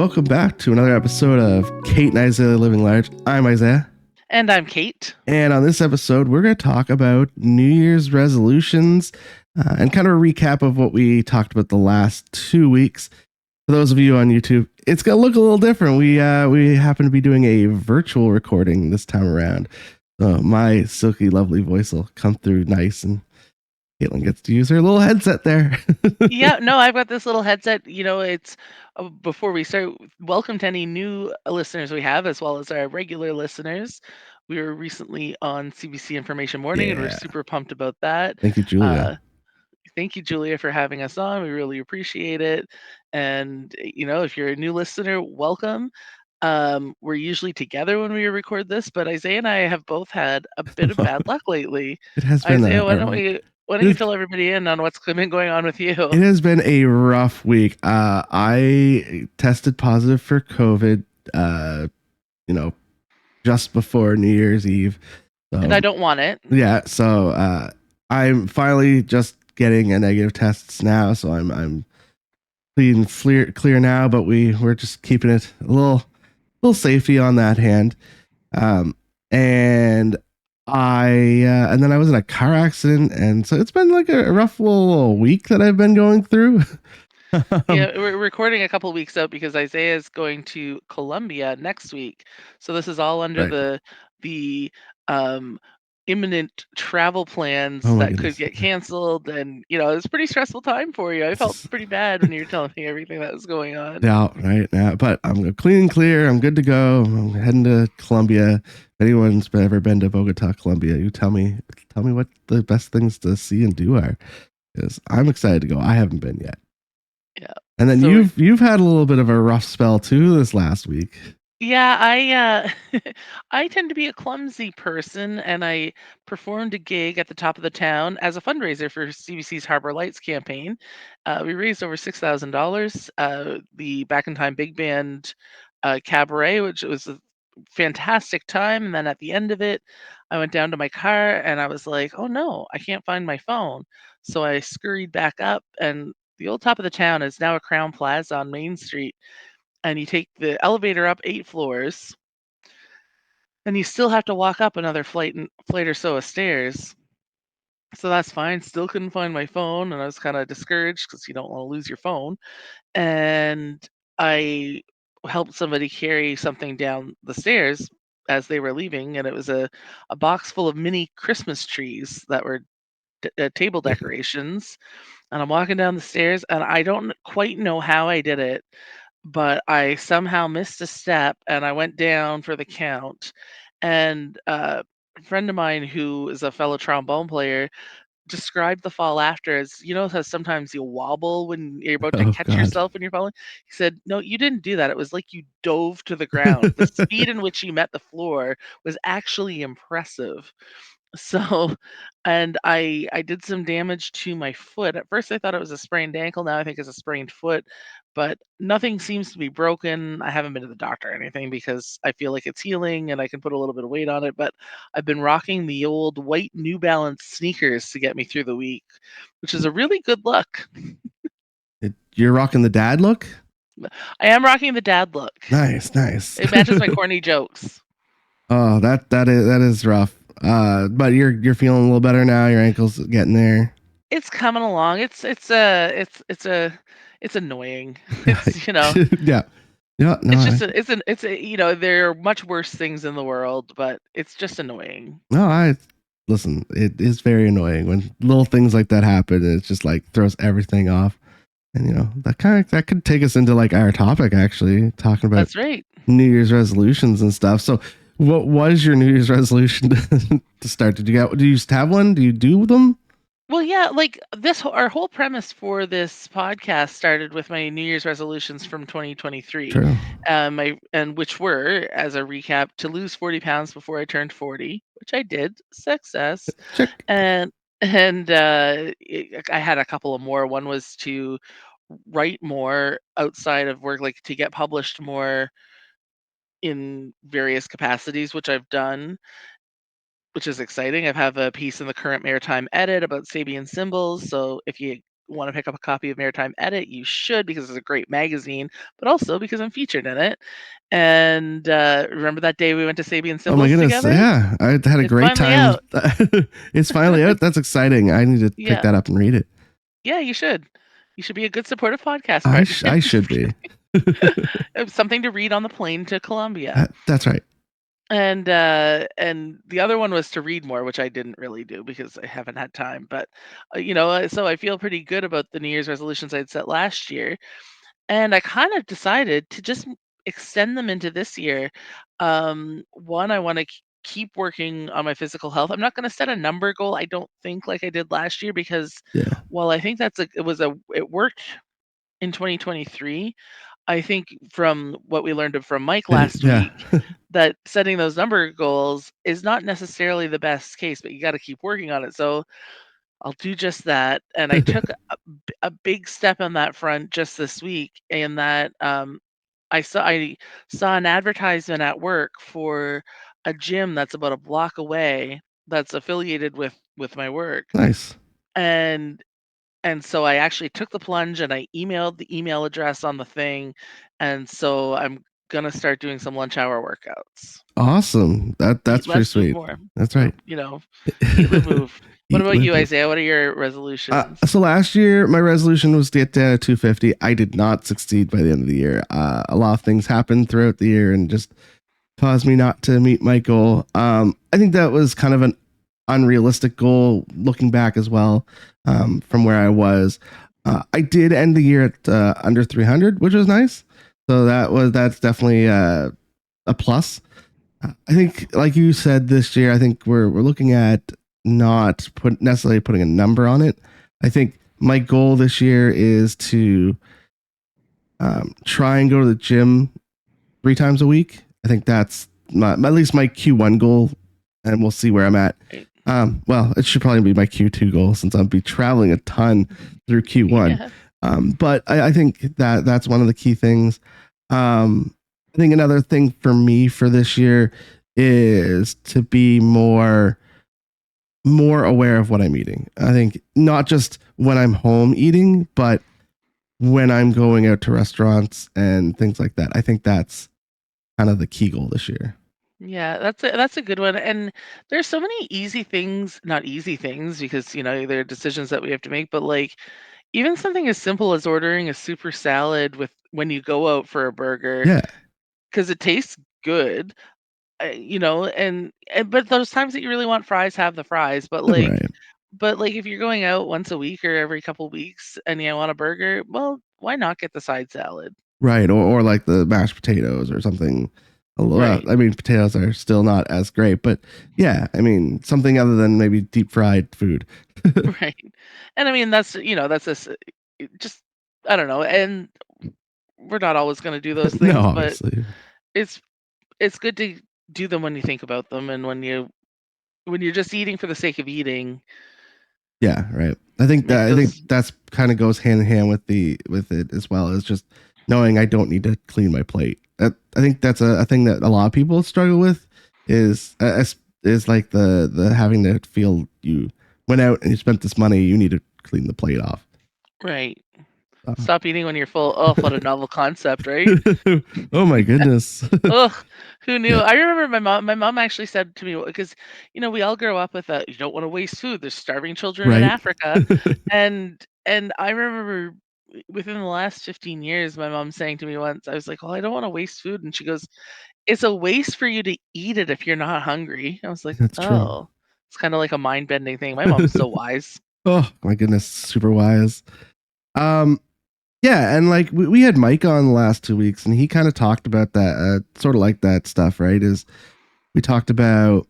Welcome back to another episode of Kate and Isaiah Living Large. I'm Isaiah. And I'm Kate. And on this episode, we're going to talk about New Year's resolutions and kind of a recap of what we talked about the last 2 weeks. For those of you on YouTube, it's going to look a little different. We happen to be doing a virtual recording this time around. So my silky, lovely voice will come through nice, and Caitlin gets to use her little headset there. Yeah, no, I've got this little headset. It's before we start, welcome to any new listeners we have, as well as our regular listeners. We were recently on CBC Information Morning, and we're Yeah. super pumped about that. Thank you, Julia. Thank you, Julia, for having us on. We really appreciate it. And, if you're a new listener, welcome. We're usually together when we record this, but Isaiah and I have both had a bit of bad luck lately. It has been Isaiah, why a don't you fill everybody in on what's been going on with you? It has been a rough week. I tested positive for COVID, just before New Year's Eve. So, And I don't want it. Yeah, so I'm finally just getting a negative tests now, so I'm clean, clear now. But we're just keeping it a little safety on that hand. And then I was in a car accident, and so it's been like a rough little week that I've been going through. Yeah, we're recording a couple weeks out because Isaiah is going to Colombia next week. So this is all under Right. the imminent travel plans Oh my that could goodness. get canceled, and it's a pretty stressful time for you. I felt pretty bad when you were telling me everything that was going on. Yeah, right now, but I'm clean and clear. I'm good to go. I'm heading to Colombia. If anyone's ever been to Bogota, Colombia, you tell me what the best things to see and do are, because I'm excited to go. I haven't been yet. Yeah. And then So you've had a little bit of a rough spell too this last week. Yeah, I tend to be a clumsy person, and I performed a gig at the top of the town as a fundraiser for CBC's Harbor Lights campaign. We raised over $6,000. The Back in Time Big Band cabaret, which was a fantastic time. And then at the end of it, I went down to my car and I was like, "Oh no, I can't find my phone." So I scurried back up, and the old top of the town is now a Crown Plaza on Main Street, and you take the elevator up 8 floors, and you still have to walk up another flight or so of stairs. So that's fine. Still couldn't find my phone, and I was kind of discouraged because you don't want to lose your phone. And I helped somebody carry something down the stairs as they were leaving, and it was a box full of mini Christmas trees that were table decorations. And I'm walking down the stairs, and I don't quite know how I did it, but I somehow missed a step and I went down for the count. And a friend of mine who is a fellow trombone player described the fall after as, how sometimes you wobble when you're about to Oh catch God. yourself when you're falling? He said, "No, you didn't do that. It was like you dove to the ground. The speed in which you met the floor was actually impressive." So, and I did some damage to my foot. At first, I thought it was a sprained ankle. Now I think it's a sprained foot, but nothing seems to be broken. I haven't been to the doctor or anything because I feel like it's healing and I can put a little bit of weight on it. But I've been rocking the old white New Balance sneakers to get me through the week, which is a really good look. You're rocking the dad look? I am rocking the dad look. Nice. It matches my corny jokes. Oh, that is rough. But you're feeling a little better now. Your ankle's getting there. It's coming along. It's annoying. It's Yeah. Yeah. No. there are much worse things in the world, but it's just annoying. No. I listen. It is very annoying when little things like that happen. And it's just like throws everything off. And that could take us into like our topic, actually, talking about That's right. New Year's resolutions and stuff. So, what was your New Year's resolution to start? Do you have one? Do you do them? Well, yeah, like our whole premise for this podcast started with my New Year's resolutions from 2023. True. Which were, as a recap, to lose 40 pounds before I turned 40, which I did, success. Check. And I had a couple of more. One was to write more outside of work, like to get published more in various capacities, which I've done, which is exciting. I have a piece in the Current Maritime Edit about Sabian symbols. So if you want to pick up a copy of Maritime Edit, you should, because it's a great magazine, but also because I'm featured in it. And remember that day we went to Sabian Oh my Symbols goodness. together? Yeah. I had a It's great finally time. out. It's finally out. That's exciting. I need to pick Yeah. that up and read it. Yeah, you should. You should be a good supportive podcast partner. I should be. Something to read on the plane to Columbia. That's right. And the other one was to read more, which I didn't really do because I haven't had time. But so I feel pretty good about the New Year's resolutions I'd set last year, and I kind of decided to just extend them into this year. One, I want to keep working on my physical health. I'm not going to set a number goal. I don't think like I did last year because Yeah. while I think it worked in 2023. I think from what we learned from Mike last Yeah. week, that setting those number goals is not necessarily the best case, but you got to keep working on it. So I'll do just that. And I took a big step on that front just this week, in that I saw an advertisement at work for a gym that's about a block away that's affiliated with my work, Nice. and so I actually took the plunge and I emailed the email address on the thing, and so I'm gonna start doing some lunch hour workouts. Awesome. Eat That's pretty less, move sweet. more, That's or right. eat, live, move. What Eat, about live, you, move. Isaiah? What are your resolutions? So last year, my resolution was to get down to 250. I did not succeed by the end of the year. A lot of things happened throughout the year and just caused me not to meet my goal. I think that was kind of an unrealistic goal looking back as well, from where I was. I did end the year at under 300, which was nice. So that's definitely a plus. I think, like you said, this year, I think we're looking at not necessarily putting a number on it. I think my goal this year is to try and go to the gym 3 times a week. I think that's at least my Q1 goal, and we'll see where I'm at. Right. Well, it should probably be my Q2 goal since I'll be traveling a ton through Q1. Yeah. But I think that's one of the key things. I think another thing for me for this year is to be more aware of what I'm eating. I think not just when I'm home eating, but when I'm going out to restaurants and things like that. I think that's kind of the key goal this year. Yeah, that's a good one. And there's so many easy things, not easy things, because there are decisions that we have to make, but like even something as simple as ordering a super salad with when you go out for a burger, Yeah. because it tastes good. And but those times that you really want fries, have the fries. But like, Right. if you're going out once a week or every couple weeks and you want a burger, well, why not get the side salad? Right. Or like the mashed potatoes or something. Well, Right. I mean, potatoes are still not as great, but yeah, I mean, something other than maybe deep fried food. Right. And I mean, that's just, I don't know. And we're not always going to do those No, things, but obviously. it's it's good to do them when you think about them, and when you're just eating for the sake of eating, Yeah, right. make I think those that's kind of goes hand in hand with it as well as just knowing I don't need to clean my plate. I think that's a thing that a lot of people struggle with is like the having to feel you went out and you spent this money, you need to clean the plate off. right. Uh, Stop eating when you're full. Oh, what a novel concept, right? oh my goodness. Ugh, who knew? Yeah. I remember my mom actually said to me, because we all grow up with a, you don't want to waste food. There's starving children in Right. Africa, and I remember within the last 15 years, my mom saying to me once, I was like, "Well, I don't want to waste food," and she goes, "It's a waste for you to eat it if you're not hungry." I was like, That's true. "Oh." It's kind of like a mind bending thing. My mom's so wise. Oh my goodness, super wise. Um, yeah, and like we had Mike on the last 2 weeks, and he kind of talked about that, sort of like that stuff, right? Is we talked about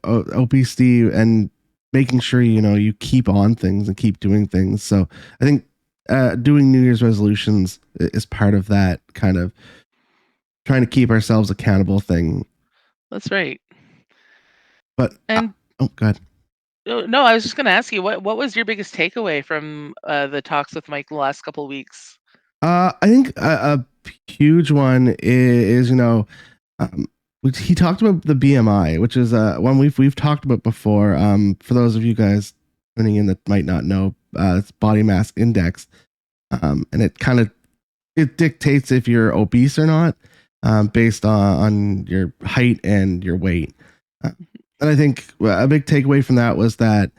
obesity and making sure you keep on things and keep doing things. So I think doing New Year's resolutions is part of that kind of trying to keep ourselves accountable thing. That's right. But And oh god. no, I was just going to ask you, what was your biggest takeaway from the talks with Mike the last couple weeks? I think a huge one is um, he talked about the BMI, which is one we've talked about before. For those of you guys tuning in that might not know, it's body mass index, and it dictates if you're obese or not, based on your height and your weight. Uh, and I think a big takeaway from that was that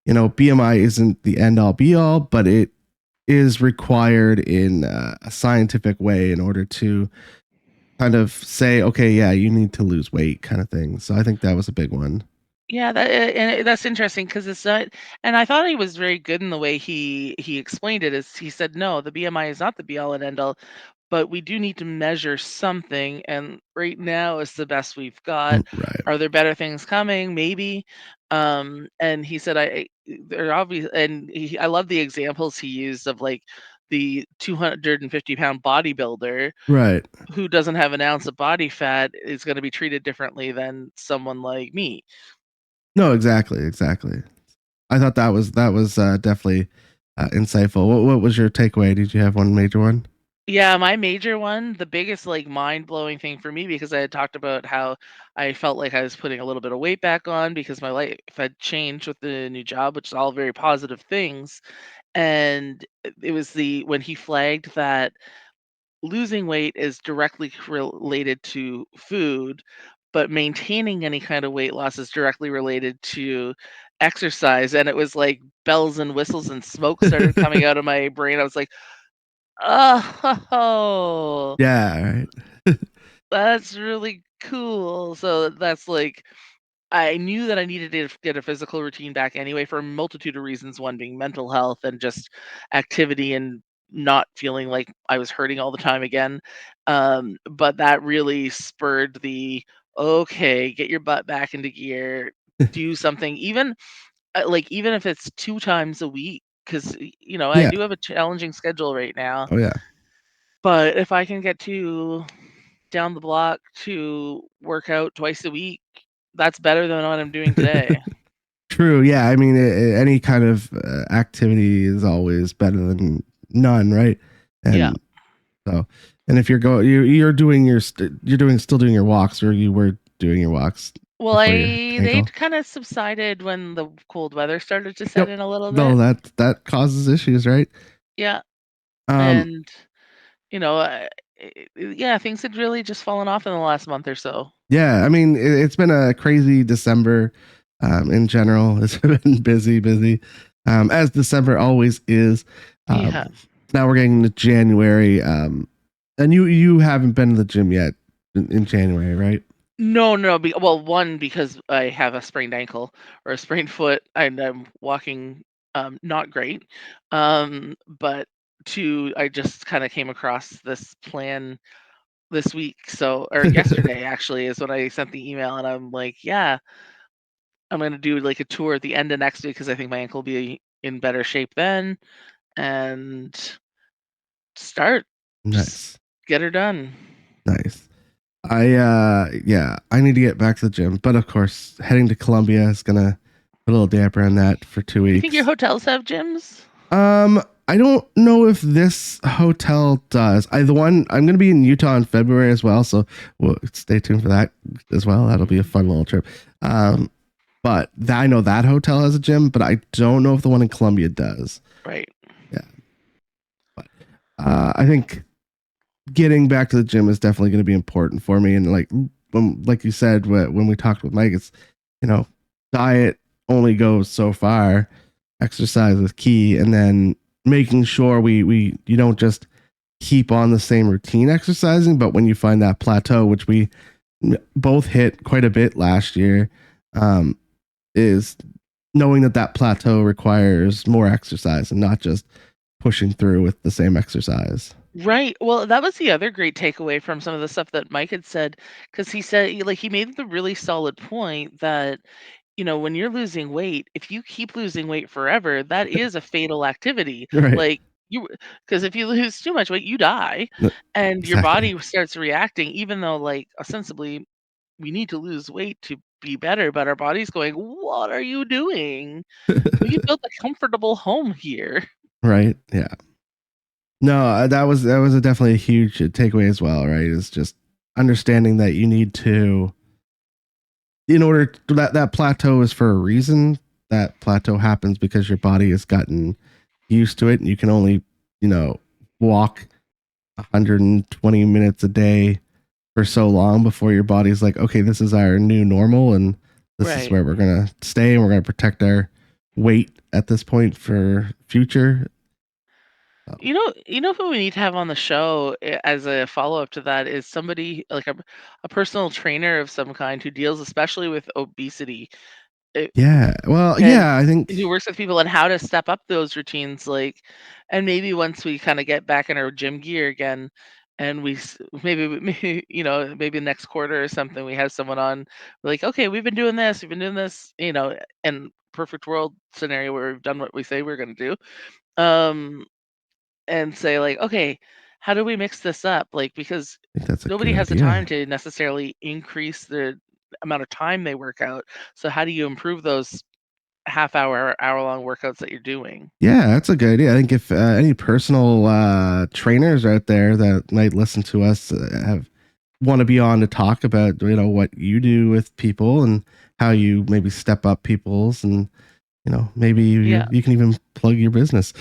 BMI isn't the end all be all, but it is required in a scientific way in order to kind of say, okay, yeah, you need to lose weight, kind of thing. So I think that was a big one. Yeah, that's interesting because it's not, and I thought he was very good in the way he explained it. Is he said, no, the BMI is not the be all and end all, but we do need to measure something, and right now is the best we've got. Right. Are there better things coming? Maybe. And he said, they're obvious, and I love the examples he used of like the 250-pound bodybuilder Right. who doesn't have an ounce of body fat is going to be treated differently than someone like me. No, exactly, exactly. I thought that was definitely insightful. What was your takeaway? Did you have one major one? Yeah, my major one, the biggest like mind-blowing thing for me because I had talked about how I felt like I was putting a little bit of weight back on because my life had changed with the new job, which is all very positive things. And it was the when he flagged that losing weight is directly related to food, but maintaining any kind of weight loss is directly related to exercise. And it was like bells and whistles and smoke started coming out of my brain. I was like, oh, Yeah, right. that's really cool. So that's like, I knew that I needed to get a physical routine back anyway for a multitude of reasons. One being mental health and just activity and not feeling like I was hurting all the time again. But that really spurred the okay, get your butt back into gear, do something, even even if it's 2 times a week, because I Yeah. do have a challenging schedule right now. Oh yeah. But if I can get to down the block to work out twice a week, that's better than what I'm doing today. True. Yeah. I mean, any kind of activity is always better than none, right? Yeah. And so, and if you're doing still doing your walks, or you were doing your walks Well, before your they ankle. kind of subsided when the cold weather started to set Yep. in a little No, bit. that causes issues, right? Yeah. Um. And, you know, yeah, things had really just fallen off in the last month or so. Yeah. I mean, it's been a crazy December. In general, it's been busy, busy, as December always is. Yeah. Now we're getting into January. And you haven't been to the gym yet in January, right? No, no. Well, one, because I have a sprained ankle or a sprained foot and I'm walking not great. But two, I just kind of came across this plan this week. So, or yesterday actually, is when I sent the email and I'm like, yeah, I'm gonna do like a tour at the end of next week because I think my ankle will be in better shape then and start. Just Nice, get her done. nice. I need to get back to the gym, but of course, heading to Columbia is gonna put a little damper on that for two You think your weeks. hotels have gyms? I don't know if this hotel does. The one I'm gonna be in Utah in February as well, so stay tuned for that as well. That'll be a fun little trip. But I know that hotel has a gym, but I don't know if the one in Columbia does. Right. Yeah, but I think getting back to the gym is definitely going to be important for me. And like you said, when we talked with Mike, it's you know, diet only goes so far. Exercise is key, and then making sure we you don't just keep on the same routine exercising, but when you find that plateau, which we both hit quite a bit last year, um, is knowing that plateau requires more exercise and not just pushing through with the same exercise. Right. Well, that was the other great takeaway from some of the stuff that Mike had said, because he said, he made the really solid point that, when you're losing weight, if you keep losing weight forever, that is a fatal activity. Right. Like, because if you lose too much weight, you die, and your Exactly. body starts reacting, even though, like, ostensibly, we need to lose weight to be better, but our body's going, "What are you doing? We built a comfortable home here." Right. Yeah. No, that was definitely a huge takeaway as well. Right. Is just understanding that you need to, in order that plateau is for a reason. That plateau happens because your body has gotten used to it and you can only, walk 120 minutes a day for so long before your body's like, okay, this is our new normal and this is Right. where we're going to stay and we're going to protect our weight at this point for future. Who we need to have on the show as a follow-up to that is somebody like a personal trainer of some kind who deals especially with obesity. It, Yeah. Well, and yeah, I think who works with people on how to step up those routines, like, and maybe once we kind of get back in our gym gear again, and maybe maybe next quarter or something, we have someone on, like, okay, we've been doing this, in perfect world scenario where we've done what we say we're going to do, and say like, okay, how do we mix this up? Like, because I think that's a good nobody has the time idea. to necessarily increase the amount of time they work out. So how do you improve those half hour, hour-long workouts that you're doing? Yeah, that's a good idea. I think if any personal trainers out there that might listen to us have want to be on to talk about what you do with people and how you maybe step up people's and maybe Yeah. you can even plug your business.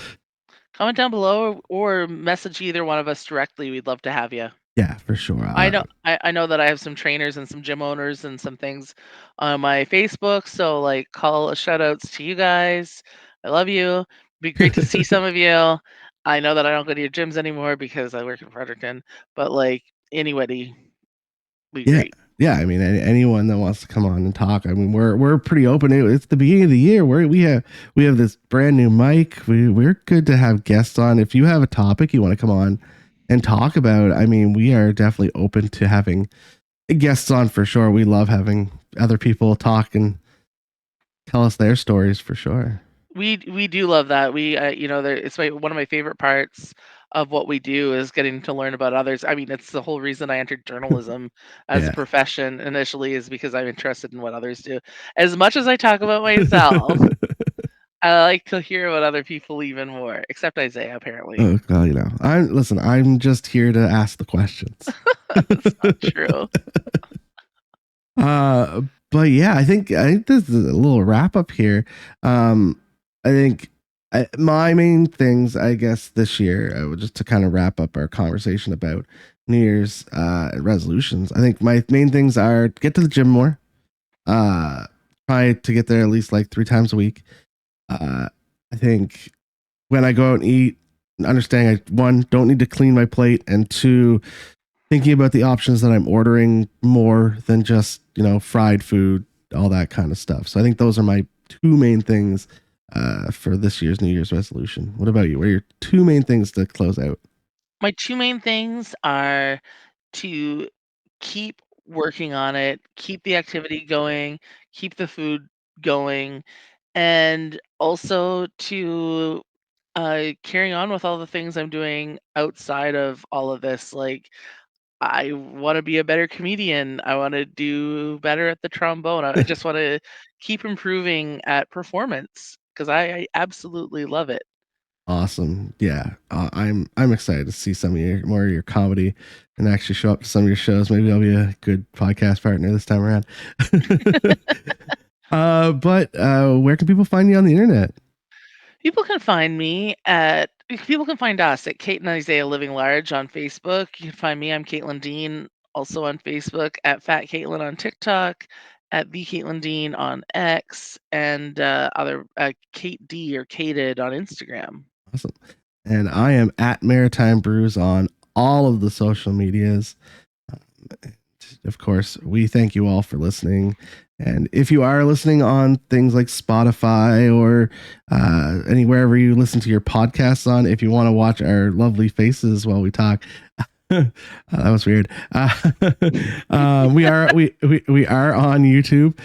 Comment down below or message either one of us directly. We'd love to have you. Yeah, for sure. I know that I have some trainers and some gym owners and some things on my Facebook. So like call shout outs to you guys. I love you. Be great to see some of you. I know that I don't go to your gyms anymore because I work in Fredericton, but like anybody be Yeah. great. Yeah, I mean, anyone that wants to come on and talk, I mean, we're pretty open. It's the beginning of the year. We have this brand new mic. We're good to have guests on. If you have a topic you want to come on and talk about, I mean, we are definitely open to having guests on for sure. We love having other people talk and tell us their stories for sure. We do love that. It's one of my favorite parts of what we do is getting to learn about others. I mean, it's the whole reason I entered journalism as a Yeah. profession initially is because I'm interested in what others do. As much as I talk about myself, I like to hear about other people even more, except Isaiah, apparently. Oh, well, I'm just here to ask the questions. That's not true. Uh, but yeah, I think this is a little wrap up here. I think my main things, I guess, this year, just to kind of wrap up our conversation about New Year's resolutions. I think my main things are get to the gym more. Uh, Try to get there at least like 3 times a week. I think when I go out and eat, understanding one, don't need to clean my plate, and two, thinking about the options that I'm ordering more than just, fried food, all that kind of stuff. So I think those are my two main things for this year's New Year's resolution. What about you? What are your two main things to close out? My two main things are to keep working on it, keep the activity going, keep the food going, and also to carry on with all the things I'm doing outside of all of this. Like, I want to be a better comedian. I want to do better at the trombone. I just want to keep improving at performance because I absolutely love it. Awesome. Yeah. I'm excited to see some of your more of your comedy and actually show up to some of your shows. Maybe I'll be a good podcast partner this time around. But where can people find you on the internet? People can find us at Kate and Isaiah Living Large on Facebook. You can find me, I'm Caitlin Dean, also on Facebook, at Fat Caitlin on TikTok, at the Caitlin Dean on X, and other Kate D or Kated on Instagram. Awesome. And I am at Maritime Brews on all of the social medias. Of course, we thank you all for listening. And if you are listening on things like Spotify or anywherever you listen to your podcasts on, if you want to watch our lovely faces while we talk, that was weird. We are on YouTube.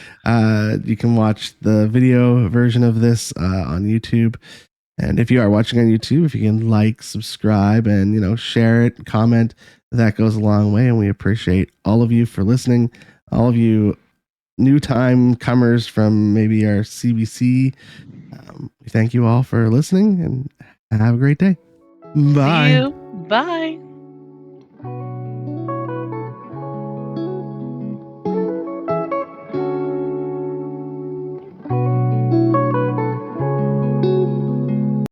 You can watch the video version of this on YouTube. And if you are watching on YouTube, if you can like, subscribe, and share it, comment, that goes a long way. And we appreciate all of you for listening. All of you new time comers from maybe our CBC. We thank you all for listening and have a great day. See Bye. you. Bye.